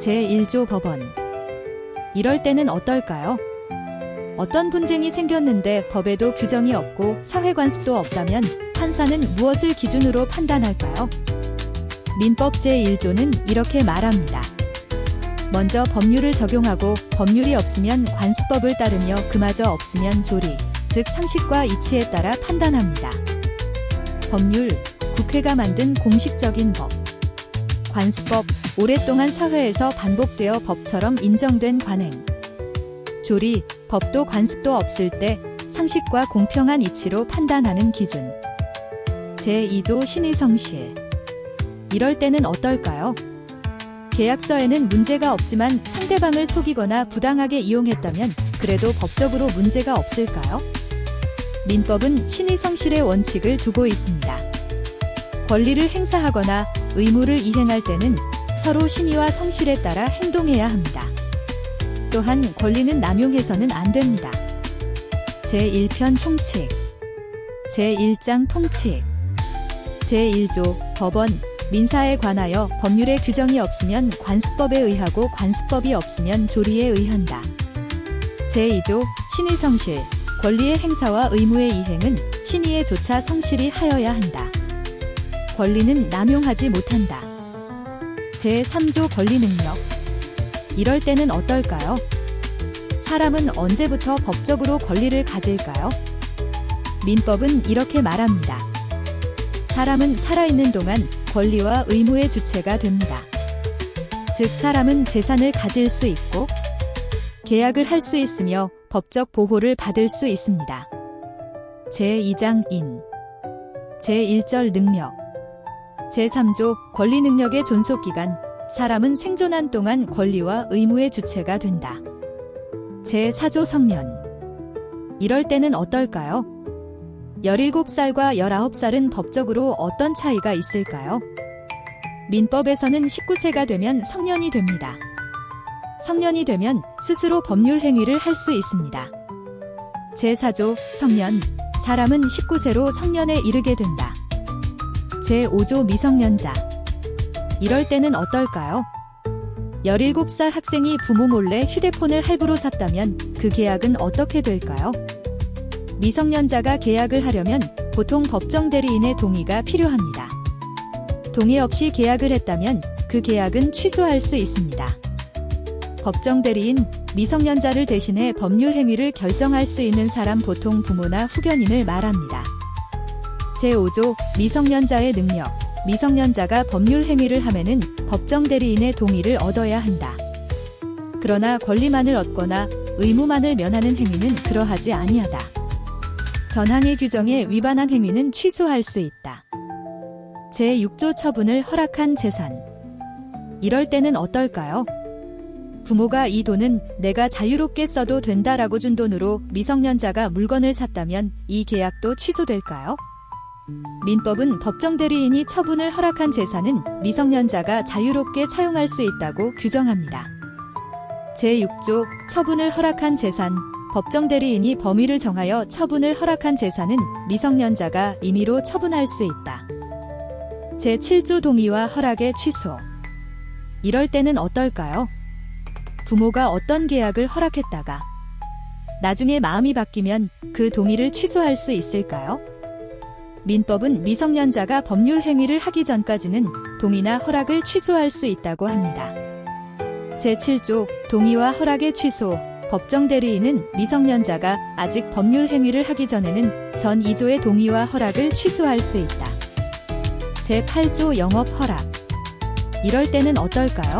제1조 법원. 이럴 때는 어떨까요? 어떤 분쟁이 생겼는데 법에도 규정이 없고 사회 관습도 없다면 판사는 무엇을 기준으로 판단할까요? 민법 제1조는 이렇게 말합니다. 먼저 법률을 적용하고 법률이 없으면 관습법을 따르며 그마저 없으면 조리, 즉 상식과 이치에 따라 판단합니다. 법률, 국회가 만든 공식적인 법. 관습법, 오랫동안 사회에서 반복되어 법처럼 인정된 관행. 조리, 법도 관습도 없을 때 상식과 공평한 이치로 판단하는 기준. 제2조 신의성실. 이럴 때는 어떨까요? 계약서에는 문제가 없지만 상대방을 속이거나 부당하게 이용했다면 그래도 법적으로 문제가 없을까요? 민법은 신의성실의 원칙을 두고 있습니다. 권리를 행사하거나 의무를 이행할 때는 서로 신의와 성실에 따라 행동해야 합니다. 또한 권리는 남용해서는 안 됩니다. 제1편 총칙. 제1장 통칙. 제1조 법원, 민사에 관하여 법률의 규정이 없으면 관습법에 의하고 관습법이 없으면 조리에 의한다. 제2조 신의성실. 권리의 행사와 의무의 이행은 신의에 조차 성실히 하여야 한다. 권리는 남용하지 못한다. 제3조 권리능력. 이럴 때는 어떨까요? 사람은 언제부터 법적으로 권리를 가질까요? 민법은 이렇게 말합니다. 사람은 살아있는 동안 권리와 의무의 주체가 됩니다. 즉 사람은 재산을 가질 수 있고 계약을 할 수 있으며 법적 보호를 받을 수 있습니다. 제2장 인. 제1절 능력. 제3조 권리 능력의 존속기간. 사람은 생존한 동안 권리와 의무의 주체가 된다. 제4조 성년. 이럴 때는 어떨까요? 17살과 19살은 법적으로 어떤 차이가 있을까요? 민법에서는 19세가 되면 성년이 됩니다. 성년이 되면 스스로 법률 행위를 할 수 있습니다. 제4조 성년. 사람은 19세로 성년에 이르게 된다. 제5조 미성년자. 이럴 때는 어떨까요? 17살 학생이 부모 몰래 휴대폰을 할부로 샀다면 그 계약은 어떻게 될까요? 미성년자가 계약을 하려면 보통 법정 대리인의 동의가 필요합니다. 동의 없이 계약을 했다면 그 계약은 취소할 수 있습니다. 법정 대리인, 미성년자를 대신해 법률 행위를 결정할 수 있는 사람 보통 부모나 후견인을 말합니다. 제5조 미성년자의 능력. 미성년자가 법률 행위를 하면은 법정 대리인의 동의를 얻어야 한다. 그러나 권리만을 얻거나 의무만을 면하는 행위는 그러하지 아니하다. 전항의 규정에 위반한 행위는 취소할 수 있다. 제6조 처분을 허락한 재산. 이럴 때는 어떨까요? 부모가 이 돈은 내가 자유롭게 써도 된다라고 준 돈으로 미성년자가 물건을 샀다면 이 계약도 취소될까요? 민법은 법정 대리인이 처분을 허락한 재산은 미성년자가 자유롭게 사용할 수 있다고 규정합니다. 제6조 처분을 허락한 재산. 법정 대리인이 범위를 정하여 처분을 허락한 재산은 미성년자가 임의로 처분할 수 있다. 제7조 동의와 허락의 취소. 이럴 때는 어떨까요? 부모가 어떤 계약을 허락했다가 나중에 마음이 바뀌면 그 동의를 취소할 수 있을까요? 민법은 미성년자가 법률 행위를 하기 전까지는 동의나 허락을 취소할 수 있다고 합니다. 제7조 동의와 허락의 취소. 법정 대리인은 미성년자가 아직 법률 행위를 하기 전에는 전 2조의 동의와 허락을 취소할 수 있다. 제8조 영업 허락. 이럴 때는 어떨까요?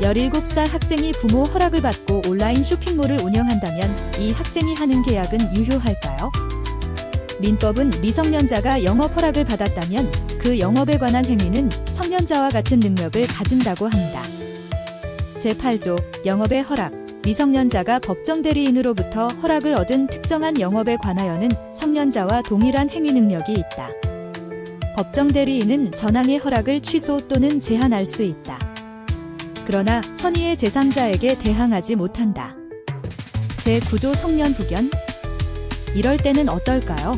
17살 학생이 부모 허락을 받고 온라인 쇼핑몰을 운영한다면 이 학생이 하는 계약은 유효할까요? 민법은 미성년자가 영업 허락을 받았다면 그 영업에 관한 행위는 성년자와 같은 능력을 가진다고 합니다. 제8조 영업의 허락. 미성년자가 법정 대리인으로부터 허락을 얻은 특정한 영업에 관하여는 성년자와 동일한 행위 능력이 있다. 법정 대리인은 전항의 허락을 취소 또는 제한할 수 있다. 그러나 선의의 제3자에게 대항하지 못한다. 제9조 성년 부견. 이럴 때는 어떨까요?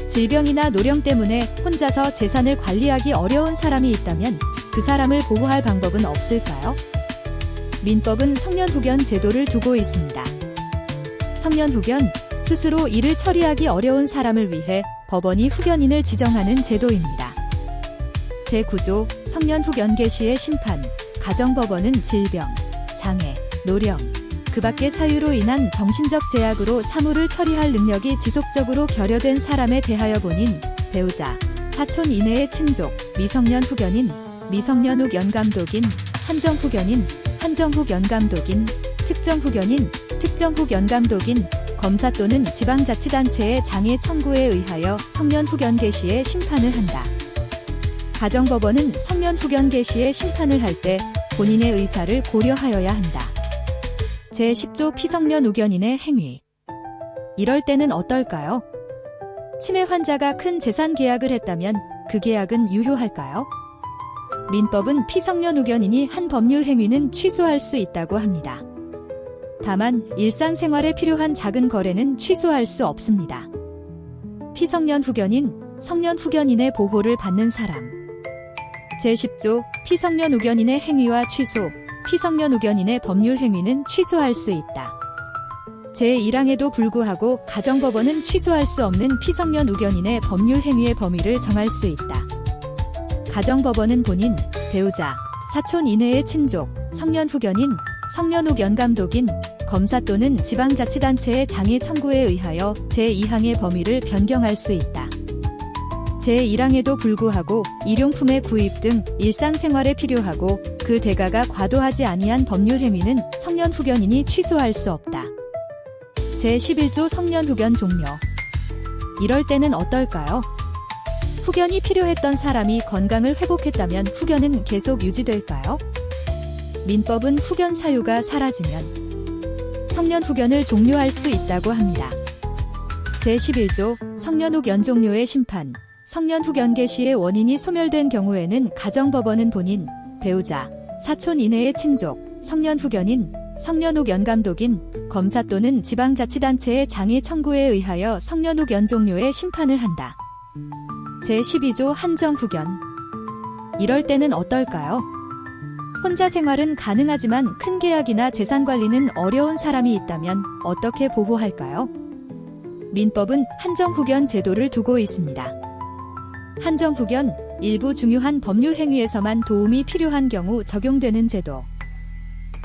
질병이나 노령 때문에 혼자서 재산을 관리하기 어려운 사람이 있다면 그 사람을 보호할 방법은 없을까요? 민법은 성년후견 제도를 두고 있습니다. 성년후견, 스스로 일을 처리하기 어려운 사람을 위해 법원이 후견인을 지정하는 제도입니다. 제9조 성년후견 개시의 심판, 가정법원은 질병, 장애, 노령, 그 밖의 사유로 인한 정신적 제약으로 사무를 처리할 능력이 지속적으로 결여된 사람에 대하여 본인, 배우자, 사촌 이내의 친족, 미성년 후견인, 미성년 후 연감독인, 한정 후견인, 한정 후 연감독인, 특정 후견인, 특정 후 연감독인, 검사 또는 지방자치단체의 장애 청구에 의하여 성년 후견 개시의 심판을 한다. 가정법원은 성년 후견 개시의 심판을 할 때 본인의 의사를 고려하여야 한다. 제10조 피성년 후견인의 행위. 이럴 때는 어떨까요? 치매 환자가 큰 재산 계약을 했다면 그 계약은 유효할까요? 민법은 피성년 후견인이 한 법률 행위는 취소할 수 있다고 합니다. 다만 일상생활에 필요한 작은 거래는 취소할 수 없습니다. 피성년 후견인, 성년 후견인의 보호를 받는 사람. 제10조 피성년 후견인의 행위와 취소, 피성년 후견인의 법률 행위는 취소할 수 있다. 제1항에도 불구하고 가정법원은 취소할 수 없는 피성년 후견인의 법률 행위의 범위를 정할 수 있다. 가정법원은 본인, 배우자, 사촌 이내의 친족, 성년 후견인, 성년 후 연감독인, 검사 또는 지방자치단체의 장애 청구에 의하여 제2항의 범위를 변경할 수 있다. 제1항에도 불구하고 일용품의 구입 등 일상생활에 필요하고 그 대가가 과도하지 아니한 법률 행위는 성년 후견인이 취소할 수 없다. 제11조 성년 후견 종료. 이럴 때는 어떨까요? 후견이 필요했던 사람이 건강을 회복했다면 후견은 계속 유지될까요? 민법은 후견 사유가 사라지면 성년 후견을 종료할 수 있다고 합니다. 제11조 성년 후견 종료의 심판. 성년 후견 개시의 원인이 소멸된 경우에는 가정법원은 본인, 배우자, 사촌 이내의 친족, 성년 후견인, 성년 후 연감독인, 검사 또는 지방자치단체의 장애 청구에 의하여 성년 후견 종료의 심판을 한다. 제12조 한정 후견. 이럴 때는 어떨까요? 혼자 생활은 가능하지만 큰 계약이나 재산 관리는 어려운 사람이 있다면 어떻게 보호할까요? 민법은 한정 후견 제도를 두고 있습니다. 한정 후견, 일부 중요한 법률 행위에서만 도움이 필요한 경우 적용되는 제도.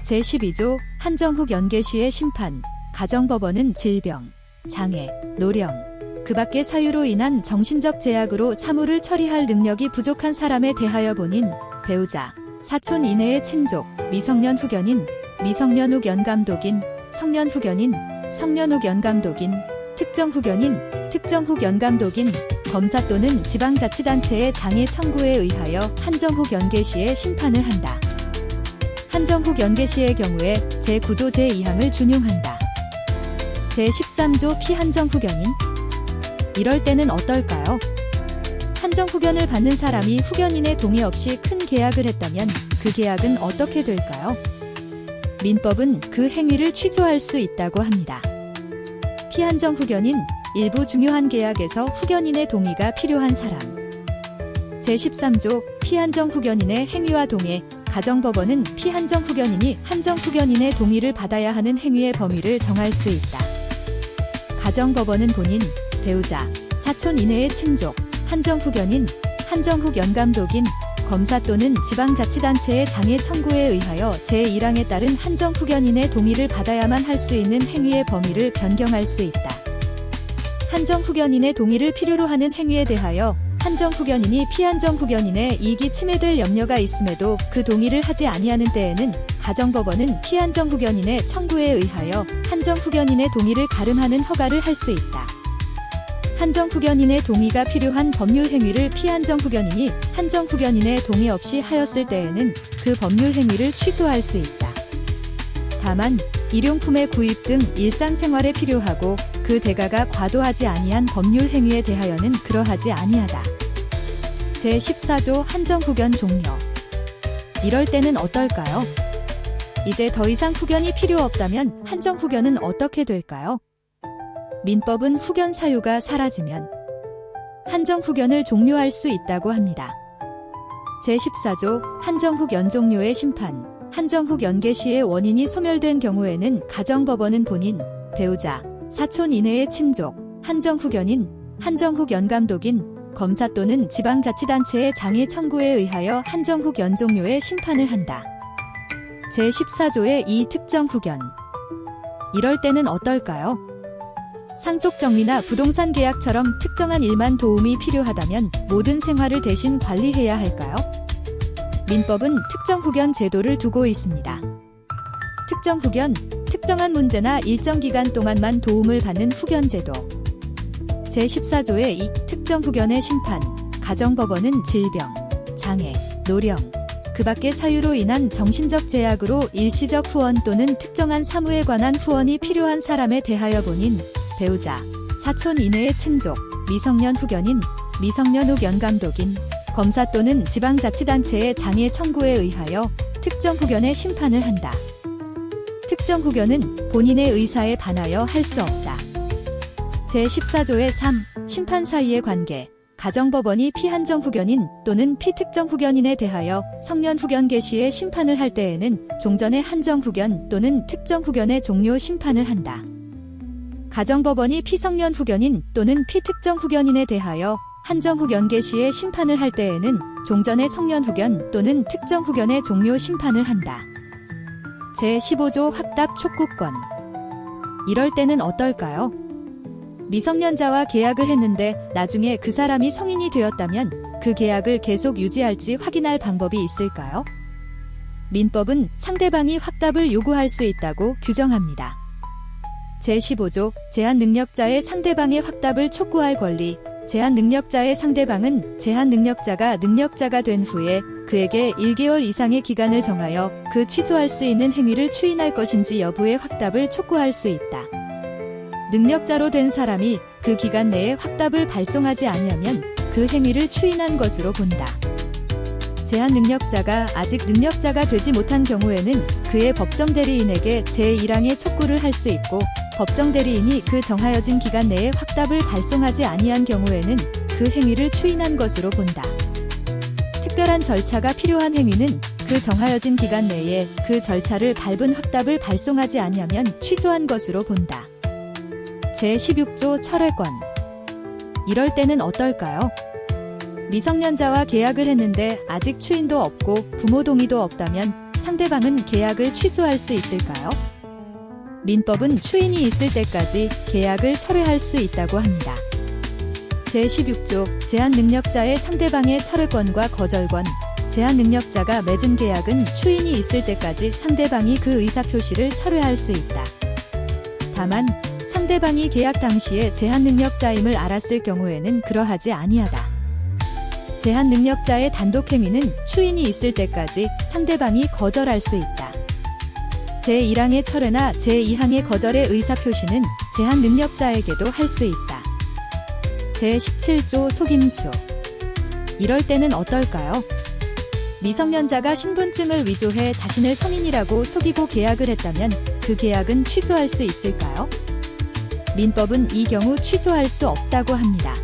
제12조 한정 후견 개시의 심판, 가정법원은 질병, 장애, 노령, 그 밖의 사유로 인한 정신적 제약으로 사무를 처리할 능력이 부족한 사람에 대하여 본인, 배우자, 사촌 이내의 친족, 미성년 후견인, 미성년 후 연감독인, 성년 후견인, 성년 후 연감독인, 특정 후견인, 특정 후 연감독인, 검사 또는 지방자치단체의 장애 청구에 의하여 한정 후 연개시의 심판을 한다. 한정 후 연개시의 경우에 제9조 제2항을 준용한다. 제13조 피한정 후견인. 이럴 때는 어떨까요? 한정 후견을 받는 사람이 후견인의 동의 없이 큰 계약을 했다면 그 계약은 어떻게 될까요? 민법은 그 행위를 취소할 수 있다고 합니다. 피한정 후견인, 일부 중요한 계약에서 후견인의 동의가 필요한 사람. 제13조 피한정 후견인의 행위와 동해, 가정법원은 피한정 후견인이 한정 후견인의 동의를 받아야 하는 행위의 범위를 정할 수 있다. 가정법원은 본인, 배우자, 사촌 이내의 친족, 한정 후견인, 한정 후 연감독인, 검사 또는 지방자치단체의 장애 청구에 의하여 제1항에 따른 한정 후견인의 동의를 받아야만 할 수 있는 행위의 범위를 변경할 수 있다. 한정 후견인의 동의를 필요로 하는 행위에 대하여 한정 후견인이 피한정 후견인의 이익이 침해될 염려가 있음에도 그 동의를 하지 아니하는 때에는 가정법원은 피한정 후견인의 청구에 의하여 한정 후견인의 동의를 가름하는 허가를 할 수 있다. 한정 후견인의 동의가 필요한 법률 행위를 피한정 후견인이 한정 후견인의 동의 없이 하였을 때에는 그 법률 행위를 취소할 수 있다. 다만 일용품의 구입 등 일상생활에 필요하고 그 대가가 과도하지 아니한 법률 행위에 대하여는 그러하지 아니하다. 제14조 한정 후견 종료. 이럴 때는 어떨까요? 이제 더 이상 후견이 필요 없다면 한정 후견은 어떻게 될까요? 민법은 후견 사유가 사라지면 한정 후견을 종료할 수 있다고 합니다. 제14조 한정훈 연종료의 심판. 한정훈 연계 시의 원인이 소멸된 경우에는 가정법원은 본인, 배우자, 사촌 이내의 친족, 한정훈 연인, 한정훈 연감독인, 검사 또는 지방자치단체의 장애 청구에 의하여 한정훈 연종료의 심판을 한다. 제14조의 2 특정 후견. 이럴 때는 어떨까요? 상속정리나 부동산 계약처럼 특정한 일만 도움이 필요하다면 모든 생활을 대신 관리해야 할까요? 민법은 특정 후견 제도를 두고 있습니다. 특정 후견, 특정한 문제나 일정 기간 동안만 도움을 받는 후견 제도. 제14조의 2 특정 후견의 심판. 가정법원은 질병, 장애, 노령, 그 밖의 사유로 인한 정신적 제약으로 일시적 후원 또는 특정한 사무에 관한 후원이 필요한 사람에 대하여 본인, 배우자, 사촌 이내의 친족, 미성년 후견인, 미성년 후 연감독인, 검사 또는 지방자치단체의 장애 청구에 의하여 특정 후견의 심판을 한다. 특정 후견은 본인의 의사에 반하여 할 수 없다. 제14조의 3. 심판 사이의 관계. 가정법원이 피한정 후견인 또는 피특정 후견인에 대하여 성년 후견 개시의 심판을 할 때에는 종전의 한정 후견 또는 특정 후견의 종료 심판을 한다. 가정법원이 피성년 후견인 또는 피특정 후견인에 대하여 한정 후견 개시의 심판을 할 때에는 종전의 성년 후견 또는 특정 후견의 종료 심판을 한다. 제15조 확답 촉구권. 이럴 때는 어떨까요? 미성년자와 계약을 했는데 나중에 그 사람이 성인이 되었다면 그 계약을 계속 유지할지 확인할 방법이 있을까요? 민법은 상대방이 확답을 요구할 수 있다고 규정합니다. 제15조 제한 능력자의 상대방의 확답을 촉구할 권리. 제한 능력자의 상대방은 제한 능력자가 능력자가 된 후에 그에게 1개월 이상의 기간을 정하여 그 취소할 수 있는 행위를 추인할 것인지 여부의 확답을 촉구할 수 있다. 능력자로 된 사람이 그 기간 내에 확답을 발송하지 아니하면 그 행위를 추인한 것으로 본다. 제한 능력자가 아직 능력자가 되지 못한 경우에는 그의 법정 대리인에게 제1항의 촉구를 할 수 있고 법정 대리인이 그 정하여진 기간 내에 확답을 발송하지 아니한 경우에는 그 행위를 추인한 것으로 본다. 특별한 절차가 필요한 행위는 그 정하여진 기간 내에 그 절차를 밟은 확답을 발송하지 아니하면 취소한 것으로 본다. 제16조 철회권. 이럴 때는 어떨까요? 미성년자와 계약을 했는데 아직 추인도 없고 부모 동의도 없다면 상대방은 계약을 취소할 수 있을까요? 민법은 추인이 있을 때까지 계약을 철회할 수 있다고 합니다. 제16조 제한 능력자의 상대방의 철회권과 거절권. 제한 능력자가 맺은 계약은 추인이 있을 때까지 상대방이 그 의사표시를 철회할 수 있다. 다만 상대방이 계약 당시에 제한 능력자임을 알았을 경우에는 그러하지 아니하다. 제한 능력자의 단독 행위는 추인이 있을 때까지 상대방이 거절할 수 있다. 제1항의 철회나 제2항의 거절의 의사표시는 제한 능력자에게도 할 수 있다. 제17조 속임수. 이럴 때는 어떨까요? 미성년자가 신분증을 위조해 자신을 성인이라고 속이고 계약을 했다면 그 계약은 취소할 수 있을까요? 민법은 이 경우 취소할 수 없다고 합니다.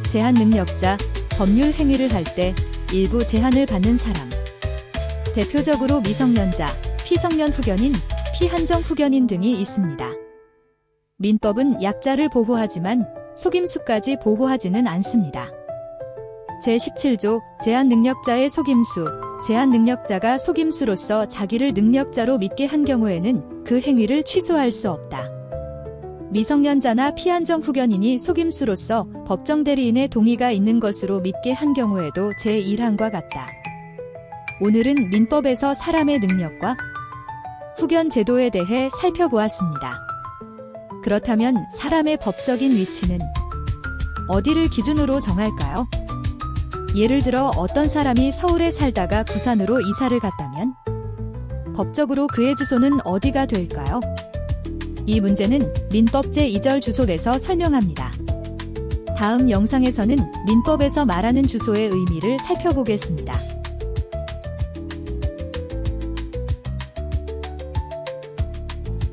제한 능력자, 법률 행위를 할 때 일부 제한을 받는 사람. 대표적으로 미성년자, 피성년 후견인, 피한정 후견인 등이 있습니다. 민법은 약자를 보호하지만 속임수까지 보호하지는 않습니다. 제17조 제한 능력자의 속임수. 제한 능력자가 속임수로서 자기를 능력자로 믿게 한 경우에는 그 행위를 취소할 수 없다. 미성년자나 피한정 후견인이 속임수로서 법정 대리인의 동의가 있는 것으로 믿게 한 경우에도 제1항과 같다. 오늘은 민법에서 사람의 능력과 후견 제도에 대해 살펴보았습니다. 그렇다면 사람의 법적인 위치는 어디를 기준으로 정할까요? 예를 들어 어떤 사람이 서울에 살다가 부산으로 이사를 갔다면 법적으로 그의 주소는 어디가 될까요? 이 문제는 민법 제2절 주소에서 설명합니다. 다음 영상에서는 민법에서 말하는 주소의 의미를 살펴보겠습니다.